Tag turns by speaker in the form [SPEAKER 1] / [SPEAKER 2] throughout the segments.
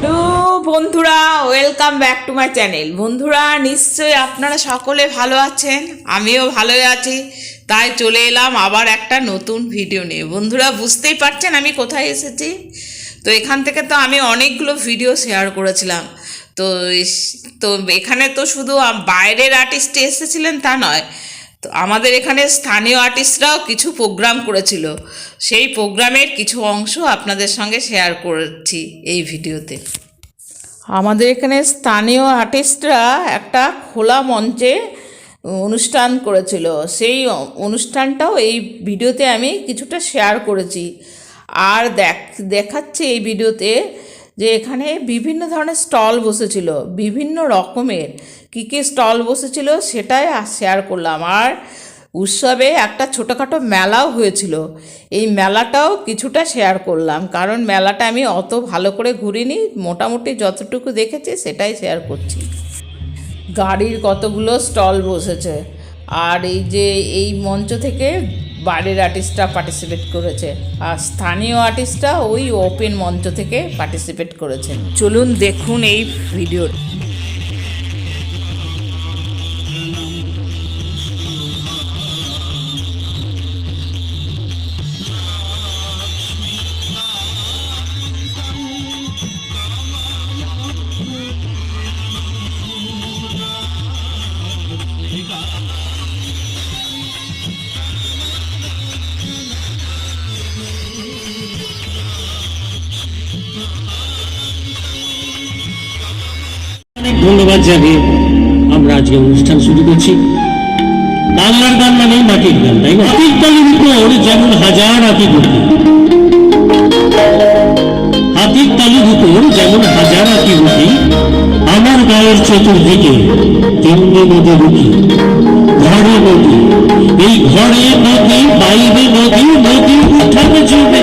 [SPEAKER 1] Hello বন্ধুরা, welcome back to my channel. বন্ধুরা, নিশ্চয়ই আপনারা সকলে ভালো আছেন, আমিও ভালোই আছি। তাই চলে এলাম আবার একটা নতুন ভিডিও নিয়ে। বন্ধুরা, বুঝতেই পারছেন আমি কোথায় এসেছি। তো এখান থেকে তো আমি অনেকগুলো ভিডিও শেয়ার করেছিলাম। তো তো এখানে তো শুধু বাইরের আর্টিস্ট এসেছিলেন তা নয়, তো আমাদের এখানে স্থানীয় আর্টিস্টরাও কিছু প্রোগ্রাম করেছিল। সেই প্রোগ্রামের কিছু অংশ আপনাদের সঙ্গে শেয়ার করছি এই ভিডিওতে। আমাদের এখানে স্থানীয় আর্টিস্টরা একটা খোলা মঞ্চে অনুষ্ঠান করেছিল। সেই অনুষ্ঠানটাও এই ভিডিওতে আমি কিছুটা শেয়ার করেছি। আর দেখাচ্ছি এই ভিডিওতে যে এখানে বিভিন্ন ধরনের স্টল বসেছিল, বিভিন্ন রকমের কী কী স্টল বসেছিল সেটাই শেয়ার করলাম। আর উৎসবে একটা ছোটোখাটো মেলাও হয়েছিল, এই মেলাটাও কিছুটা শেয়ার করলাম, কারণ মেলাটা আমি অত ভালো করে ঘুরিনি, মোটামুটি যতটুকু দেখেছি সেটাই শেয়ার করছি। গাড়ির কতগুলো স্টল বসেছে, আর এই যে এই মঞ্চ থেকে বাইরের আর্টিস্টরা পার্টিসিপেট করেছে, আর স্থানীয় আর্টিস্টরা ওই ওপেন মঞ্চ থেকে পার্টিসিপেট করেছেন। চলুন দেখুন এই ভিডিও।
[SPEAKER 2] ধন্যবাদ জানিয়ে আমরা আজকে অনুষ্ঠান শুরু করছি। বাংলার গান মানে মাটির গান, তাই না? হাতির তালির উপর যেমন হাজার আঁকি বুকি, হাতির তালির উপর যেমন হাজার আঁকি বুকি, আমার গায়ের চতুর্দিকে তিনটে নদী রুকি। ঘরে নদী, এই ঘরে নদী, বাইরে নদী, নদী উঠানে জমে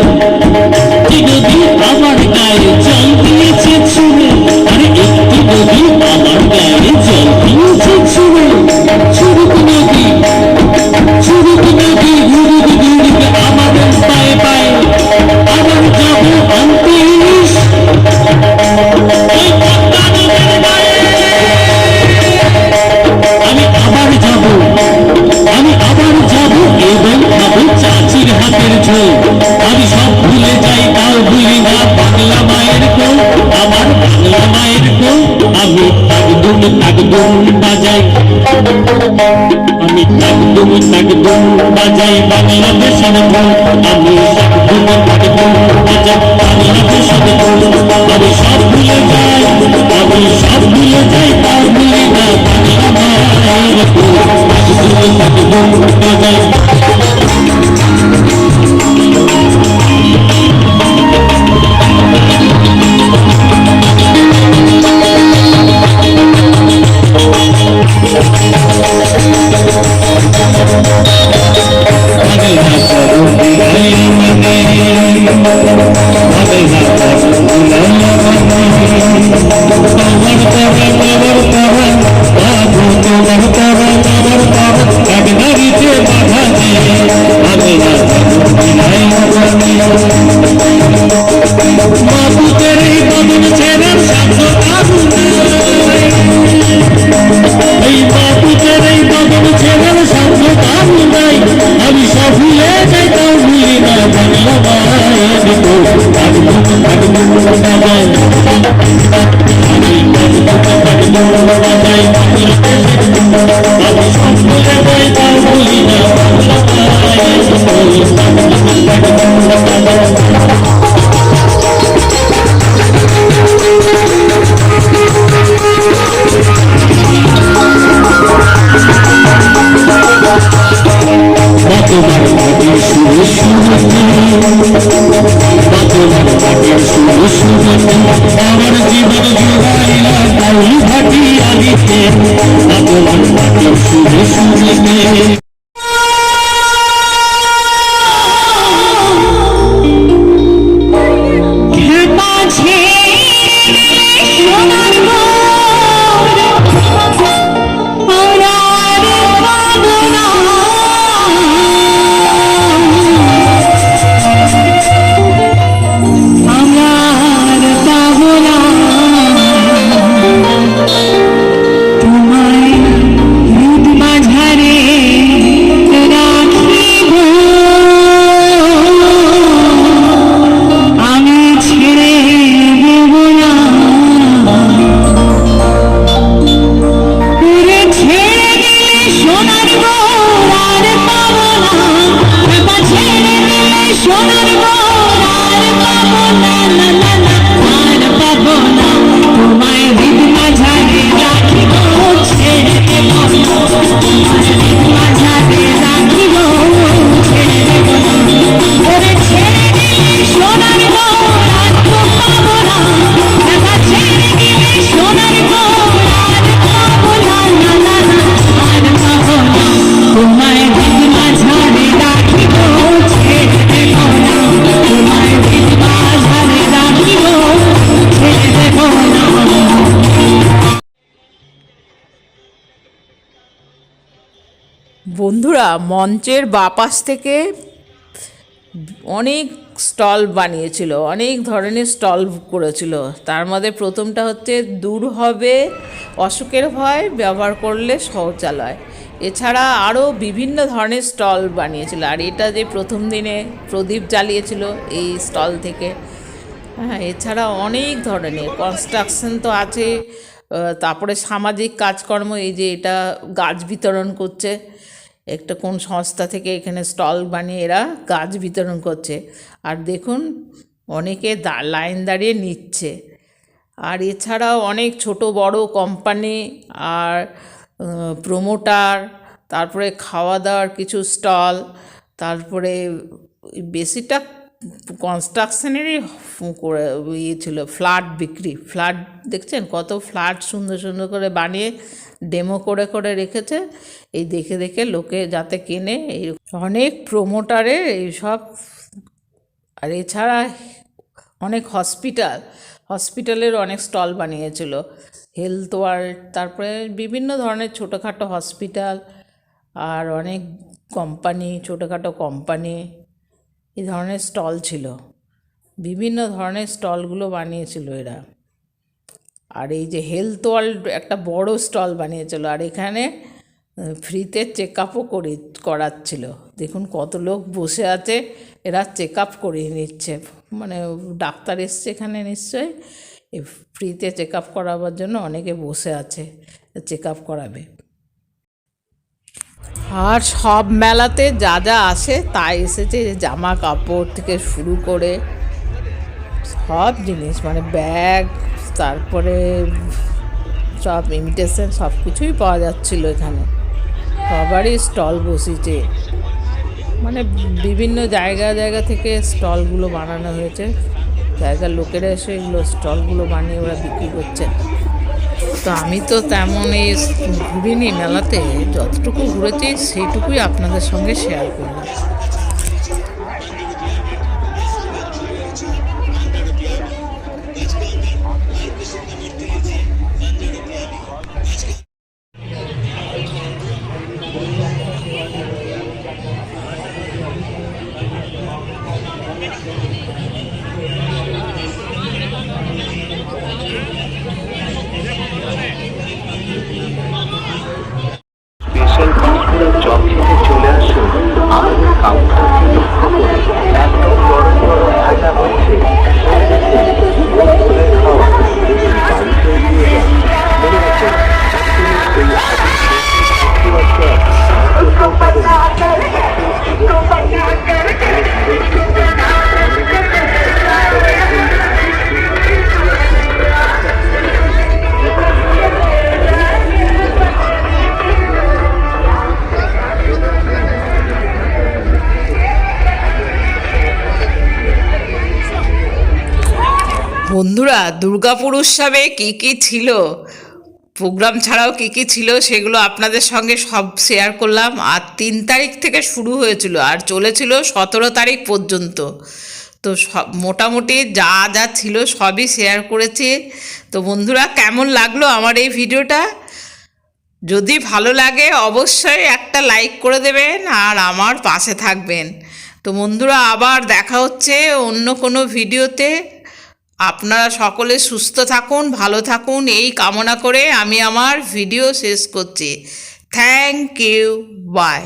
[SPEAKER 2] নদী আমার গায়ে জল দিয়েছে ছুঁড়ে। আরে একটি নদী আমার গায়ে জল দিয়েছে ছুঁড়ে। চুরুক নদী, চুরুক নদী, ঘুরুক ঘুরুক আমাদের পায়ে পায়ে। আবার যাব অন্তিশ আমি আবার যাব, আমি আবার যাব এবং খাবো চাচির হাতের ঝোল। আমি সব ভুলে যাই তাও ভুলি না বাংলা মায়ের কোল, আমার বাংলা মায়ের কোল। আমি তাকদুম তাকদুম বাজাই, আমি তাকদুম তাকদুম বাজাই বাংলাদেশের ঢোল। আমি তাকদুম তাকদুম বাজাই বাংলাদেশের ঢোল। আমি সব ভুলে যাই, আমি সব ভুলে যাই তাও ভুলি না বাংলা মায়ের কোল। তাকদুম তাকদুম বাজাই আমার জীবন জুড়াইলা তাই ভাটি আলিতে, ভগবান ভাটি শুনে শুনে
[SPEAKER 3] আমার পাবনা
[SPEAKER 1] বন্ধুরা মঞ্চের বাপাস থেকে অনেক স্টল বানিয়েছিল, অনেক ধরনের স্টল করেছিল। তার মধ্যে প্রথমটা হচ্ছে দূর হবে অসুখের ভয়, ব্যবহার করলে শৌচালয়। এছাড়া আরও বিভিন্ন ধরনের স্টল বানিয়েছিল। আর এটা যে প্রথম দিনে প্রদীপ জ্বালিয়েছিল এই স্টল থেকে। হ্যাঁ, এছাড়া অনেক ধরনের কনস্ট্রাকশন তো আছে, তারপরে সামাজিক কাজকর্ম, এই যে এটা গাছ বিতরণ করছে, একটা কোন সংস্থা থেকে এখানে স্টল বানিয়ে এরা গাছ বিতরণ করছে। আর দেখুন অনেকে লাইন দাঁড়িয়ে নিচ্ছে। আর এছাড়াও অনেক ছোট বড় কোম্পানি আর প্রমোটার, তারপরে খাওয়া দাওয়ার কিছু স্টল, তারপরে বেশিটা কনস্ট্রাকশনেরই করে ইয়ে ছিল, ফ্ল্যাট বিক্রি। ফ্ল্যাট দেখছেন কত ফ্ল্যাট সুন্দর সুন্দর করে বানিয়ে ডেমো করে করে রেখেছে, এই দেখে দেখে লোকে যাতে কেনে। এই অনেক প্রমোটারের এইসব। আর এছাড়া অনেক হসপিটালের অনেক স্টল বানিয়েছিল, হেলথ ওয়ার্ল্ড, তারপরে বিভিন্ন ধরনের ছোটোখাটো হসপিটাল আর অনেক কোম্পানি, ছোটোখাটো কোম্পানি, এই ধরনের স্টল ছিল। বিভিন্ন ধরনের স্টলগুলো বানিয়েছিল এরা। আর এই যে হেলথ ওয়ার্ল্ড একটা বড় স্টল বানিয়েছিল, আর এখানে ফ্রিতে চেক আপও করাচ্ছিল। দেখুন কত লোক বসে আছে, এরা চেক আপ করিয়ে নিচ্ছে, মানে ডাক্তার এসছে এখানে নিশ্চয়ই ফ্রিতে চেক আপ করাবার জন্য অনেকে বসে আছে, চেক আপ করাবে। আর সব মেলাতে যা যা আসে তাই এসেছে, জামা কাপড় থেকে শুরু করে সব জিনিস, মানে ব্যাগ, তারপরে সব ইমিটেশন সব কিছুই পাওয়া যাচ্ছিল এখানে। সবারই স্টল বসেছে, মানে বিভিন্ন জায়গা থেকে স্টলগুলো বানানো হয়েছে। জায়গার লোকেরা এসে এগুলো স্টলগুলো বানিয়ে ওরা বিক্রি করছে। তো আমি তো তেমন এই ঘুরিনি মেলাতে, যতটুকু ঘুরেছি সেইটুকুই আপনাদের সঙ্গে শেয়ার করলাম।
[SPEAKER 3] স্পেশাল পাসপোর্ট জব খেতে চলে আসুন আমাদের কাউন্টারকে লক্ষ্য করে। একদম গরম গরম ভাজা হচ্ছে, খুলে খাওয়া, বাড়িতে দিয়ে যান। মনে রাখবেন এই
[SPEAKER 1] বন্ধুরা দুর্গাপুর উৎসবে কী কী ছিল, প্রোগ্রাম ছাড়াও কী কী ছিল সেগুলো আপনাদের সঙ্গে সব শেয়ার করলাম। আর 3 তারিখ থেকে শুরু হয়েছিল আর চলেছিল 17 তারিখ পর্যন্ত। তো সব মোটামুটি যা যা ছিল সবই শেয়ার করেছি। তো বন্ধুরা কেমন লাগলো আমার এই ভিডিওটা? যদি ভালো লাগে অবশ্যই একটা লাইক করে দেবেন আর আমার পাশে থাকবেন। তো বন্ধুরা আবার দেখা হচ্ছে অন্য কোনো ভিডিওতে। আপনারা সকলে সুস্থ থাকুন, ভালো থাকুন, এই কামনা করে আমি আমার ভিডিও শেষ করছি। Thank you, by.